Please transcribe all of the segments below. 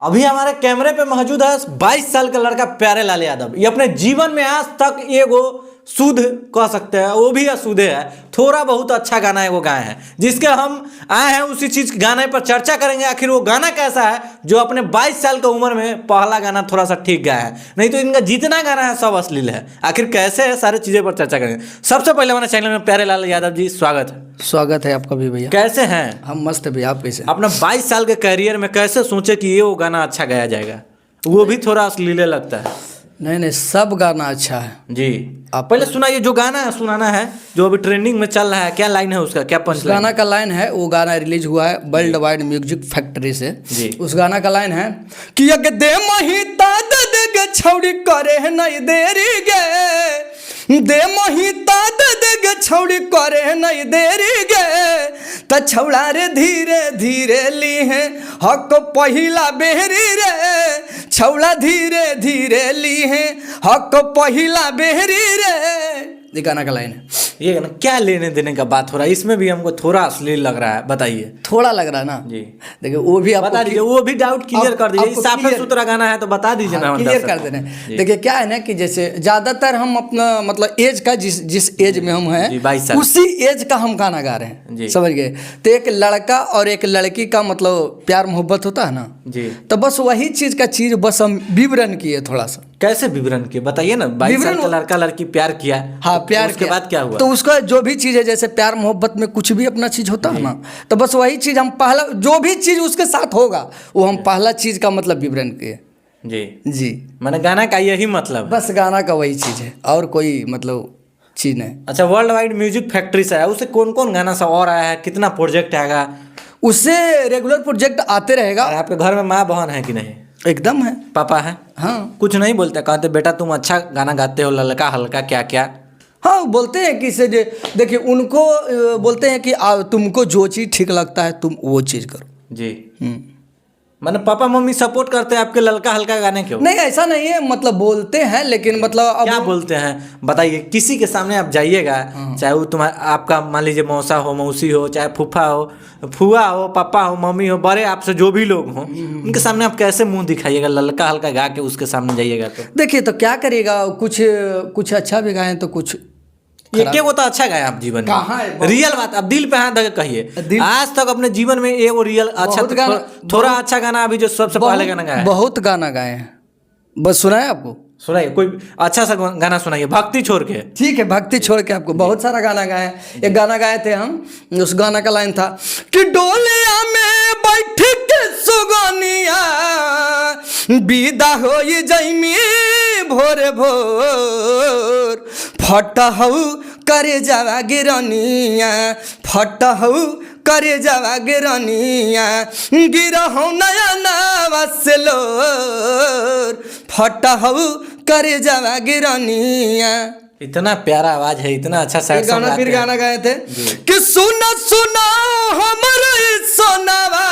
अभी हमारे कैमरे पे मौजूद है 22 साल का लड़का प्यारे लाल यादव। ये अपने जीवन में आज तक एगो शुद्ध कह सकते हैं, वो भी अशुद्ध है, थोड़ा बहुत अच्छा गाना है वो गाए हैं, जिसके हम आए हैं उसी चीज गाने पर चर्चा करेंगे। आखिर वो गाना कैसा है जो अपने 22 साल की उम्र में पहला गाना थोड़ा सा ठीक गाया है, नहीं तो इनका जितना गाना है सब अश्लील है। आखिर कैसे है सारी चीजें पर चर्चा करेंगे। सबसे पहले हमारे चैनल में प्यारे लाल यादव जी स्वागत है। स्वागत है आपका भी भैया। कैसे हैं? हम मस्त है भैया, आप कैसे? अपना 22 साल के करियर में कैसे सोचे कि ये वो गाना अच्छा गाया जाएगा, वो भी थोड़ा अश्लील लगता है। नहीं, सब गाना अच्छा है जी। आप पहले सुनाइए जो गाना है, सुनाना है जो अभी ट्रेंडिंग में चल रहा है, क्या लाइन है उसका, क्या पंच लाइन? गाना का लाइन है, वो गाना रिलीज हुआ है वर्ल्ड वाइड म्यूजिक फैक्ट्री से जी। उस गाना का लाइन है कि अग दे महिता दे गे छौड़ी करे है नहीं देरी गे, दे महिता दे गे छौड़ी करे है नहीं देरी गे, त छौड़ा रे धीरे धीरे ली है हक पहिला बेहरी रे, छौड़ा धीरे धीरे ली है हक पहिला बेहरी रे। ये गाना का लाइन है। ये गाना क्या लेने देने का बात हो रहा है, इसमें भी हमको थोड़ा अश्लील लग रहा है, बताइए। थोड़ा लग रहा है ना जी। देखिए वो भी बता दीजिए, वो भी डाउट क्लियर कर दीजिए। साफ सुथरा गाना है तो बता दीजिए ना, क्लियर कर दे रहे हैं। देखिए क्या है ना कि जैसे ज्यादातर हम अपना मतलब एज का जिस एज में हम हैं 22 साल उसी एज का हम गाना गा रहे हैं, समझ गए? तो एक लड़का और एक लड़की का मतलब प्यार मोहब्बत होता है ना जी, तो बस वही चीज बस हम विवरण किए थोड़ा सा। कैसे विवरण किए बताइए ना। 22 साल का लड़का लड़की प्यार किया, हाँ प्यार के बाद क्या हुआ? तो उसका जो भी चीज है, जैसे प्यार मोहब्बत में कुछ भी अपना चीज होता है ना, तो बस वही चीज हम पहला जो भी चीज उसके साथ होगा वो हम पहला चीज का मतलब विवरण किए। जी जी, मैंने गाना का यही मतलब, बस गाना का वही चीज है और कोई मतलब चीज नहीं। अच्छा, वर्ल्ड वाइड म्यूजिक फैक्ट्री से है, उससे कौन कौन गाना सा और आया है, कितना प्रोजेक्ट आएगा? उससे रेगुलर प्रोजेक्ट आते रहेगा। आपके घर में माँ बहन है कि नहीं? एकदम है। पापा है? हाँ। कुछ नहीं बोलते, कहते बेटा तुम अच्छा गाना गाते हो, ललका हल्का क्या क्या? हाँ बोलते हैं कि से देखिए उनको बोलते हैं कि तुमको जो चीज़ ठीक लगता है तुम वो चीज़ करो जी। मतलब पापा मम्मी सपोर्ट करते हैं आपके ललका हल्का गाने के? नहीं ऐसा नहीं है, मतलब बोलते हैं लेकिन मतलब अब क्या बोलते हैं बताइए। किसी के सामने आप जाइएगा, चाहे वो तुम्हारा आपका मान लीजिए मौसा हो, मौसी हो, चाहे फूफा हो, फुआ हो, पापा हो, मम्मी हो, बड़े आपसे जो भी लोग हों, उनके सामने आप कैसे मुंह दिखाइएगा? ललका हल्का गा के उसके सामने जाइएगा तो देखिए तो क्या करिएगा, कुछ अच्छा भी गाएं तो कुछ ये क्या वो तो अच्छा गाया आप जीवन में। रियल बात, अब दिल पे हाथ धर कहिए, आज तक अपने जीवन में ये वो रियल अच्छा थोड़ा अच्छा गाना अभी जो सबसे पहले गाना गाया? बहुत गाना गाए हैं, बस सुनाए आपको? सुनाइए कोई अच्छा सा गाना सुनाइए, भक्ति छोड़ के। ठीक है, भक्ति छोड़ के आपको बहुत सारा गाना गाए। एक गाना गाए थे हम, उस गाना का लाइन था कि डोलिया में बैठ के सुगनिया विदा हो जैमी भोर भोर, फटहु करे जावा गिरनिया, फटहु करे जावा गिरनिया, गिरहु नया नावा से लोर, फटहु करे जावा गिरनिया। इतना प्यारा आवाज है, इतना अच्छा सैड सॉन्ग गाना फिर गाना गाए थे कि सुना सुना हमारा सोनावा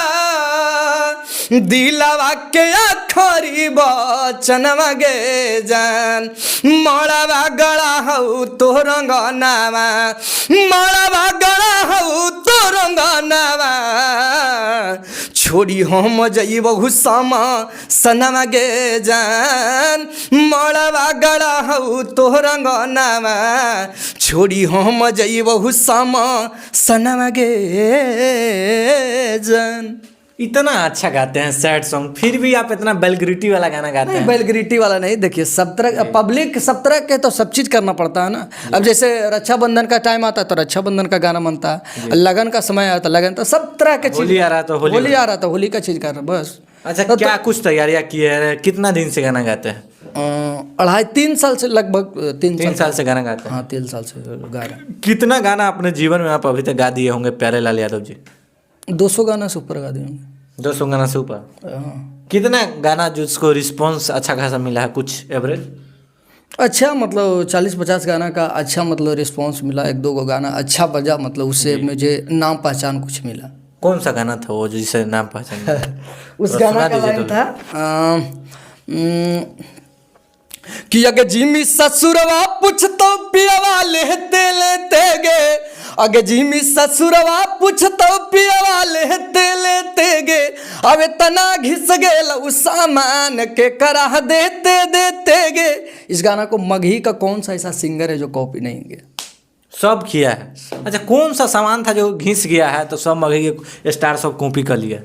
दिलावा के आखरी बचनवा गे जान, मड़ावा गड़ा हऊ तो रंगनावा, मड़ावा गड़ा हऊ तो रंगनावा, छोड़ी हम जइबहु समा सनवा गे जान, मड़ावा गड़ा हऊ तो रंगनावा, छोड़ी हम जइबहु समा सनवा गे जान। इतना अच्छा गाते हैं सैड सॉन्ग, फिर भी आप इतना बेलग्रिटी वाला गाना गाते हैं। बेलग्रिटी वाला नहीं, देखिए सब तरह पब्लिक सब तरह के तो सब चीज़ करना पड़ता है ना। अब जैसे रक्षाबंधन का टाइम आता है तो रक्षाबंधन का गाना बनता है, लगन का समय आता है लगन, तो सब तरह के चीज। होली आ रहा तो होली आ रहा था, होली का चीज़ करना बस। अच्छा तो क्या कुछ तैयारियां की है? कितना दिन से गाना गाते हैं? 2.5-3 साल से, लगभग 3 साल से गाना गाते हैं। हाँ 3 साल से गा रहे हैं। कितना गाना अपने जीवन में आप अभी तक गा दिए होंगे प्यारे लाल यादव जी? 200 गाना से ऊपर गा दिए होंगे। 200 गाना से ऊपर? कितना गाना जिसको रिस्पॉन्स अच्छा खासा मिला है, कुछ एवरेज? अच्छा मतलब 40-50 गाना का अच्छा मतलब रिस्पॉन्स मिला, 1-2 गाना अच्छा बजा, मतलब उससे मुझे नाम पहचान कुछ मिला। कौन सा गाना था वो जिसे नाम पहचान? उस गाना का लाइन था कि अगे जिमी ससुरवा पूछतो पियवा लेते गे, अगे जिमी ससुरवा पूछतो पियवा लेते गे, अब तना घिस गेल उस सामान के कराह देते गे। इस गाना को मगही का कौन सा ऐसा सिंगर है जो कॉपी नहीं किया? सब किया है। अच्छा, कौन सा सामान था जो घिस गया है तो सब मगही के स्टार सब कॉपी कर लिया?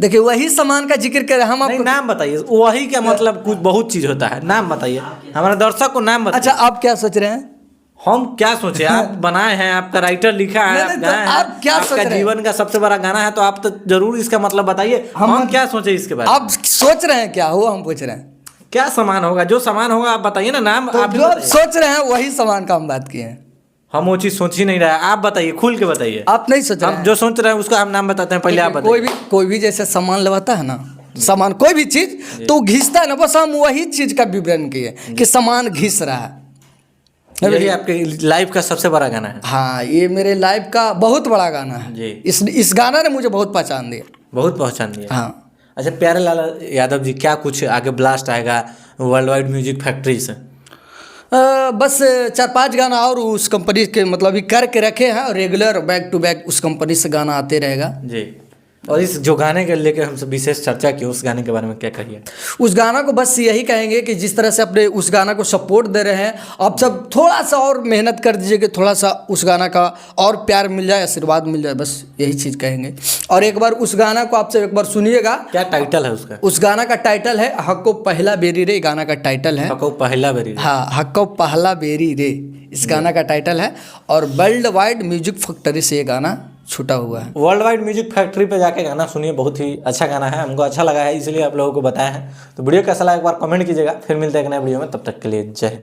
देखिए वही सामान का जिक्र करें हम नहीं, आपको। नाम बताइए। वही क्या मतलब, कुछ बहुत चीज होता है, नाम बताइए हमारे दर्शक को, नाम बताइए। अच्छा आप क्या सोच रहे हैं? हम क्या सोचे, आप बनाए हैं, आपका राइटर लिखा है, नहीं, आप तो गाए हैं, आप क्या सोच आपका रहे हैं? जीवन का सबसे बड़ा गाना है, तो आप तो जरूर इसका मतलब बताइए। हम क्या सोचे इसके बारे में? आप सोच रहे हैं क्या हुआ, हम पूछ रहे हैं। क्या सामान होगा? जो सामान होगा आप बताइए ना, नाम तो आप ही जो आप बताइए। सोच रहे हैं वही सामान का हम बात किए हैं। हम वो चीज सोच ही नहीं रहे हैं, आप बताइए, खुल के बताइए। आप नहीं सोच रहे हम हैं। जो सोच रहे हैं उसका हम नाम बताते हैं, पहले आप बताइए। कोई भी जैसे सामान लगाता है ना, सामान कोई भी चीज तो घिसता है ना, बस हम वही चीज का विवरण किए कि सामान घिस रहा है। यही आपके लाइफ का सबसे बड़ा गाना है। हाँ, ये मेरे लाइफ का बहुत बड़ा गाना है जी। इस गाना ने मुझे बहुत पहचान दिया। बहुत पहचान दिया। हाँ। अच्छा, प्यारे लाल यादव जी, क्या कुछ आगे ब्लास्ट आएगा वर्ल्ड वाइड म्यूजिक फैक्ट्री से? बस 4-5 गाना और उस कंपनी के मतलब अभी करके रखे हैं, और रेगुलर बैक टू बैक उस कंपनी से गाना आते रहेगा। जी। और इस जो गाने के लेकर हमसे विशेष चर्चा की, उस गाने के बारे में क्या कहिए? उस गाना को बस यही कहेंगे कि जिस तरह से अपने उस गाना को सपोर्ट दे रहे हैं, आप सब थोड़ा सा और मेहनत कर दीजिए कि थोड़ा सा उस गाना का और प्यार मिल जाए, आशीर्वाद मिल जाए, बस यही चीज़ कहेंगे। और एक बार उस गाना को आपसे एक बार सुनिएगा। क्या टाइटल है उसका? उस गाना का टाइटल है हक्को पहला बेरी रे, गाना का टाइटल है। हको पहला बेरी। हाँ, हक्को पहला बेरी रे इस गाना का टाइटल है, और वर्ल्ड वाइड म्यूजिक फैक्ट्री से ये गाना छूटा हुआ है। वर्ल्ड वाइड म्यूजिक फैक्ट्री पे जाके गाना सुनिए, बहुत ही अच्छा गाना है, हमको अच्छा लगा है, इसलिए आप लोगों को बताया है। तो वीडियो कैसा लगा एक बार कमेंट कीजिएगा। फिर मिलते हैं एक नए वीडियो में, तब तक के लिए जय हिंद।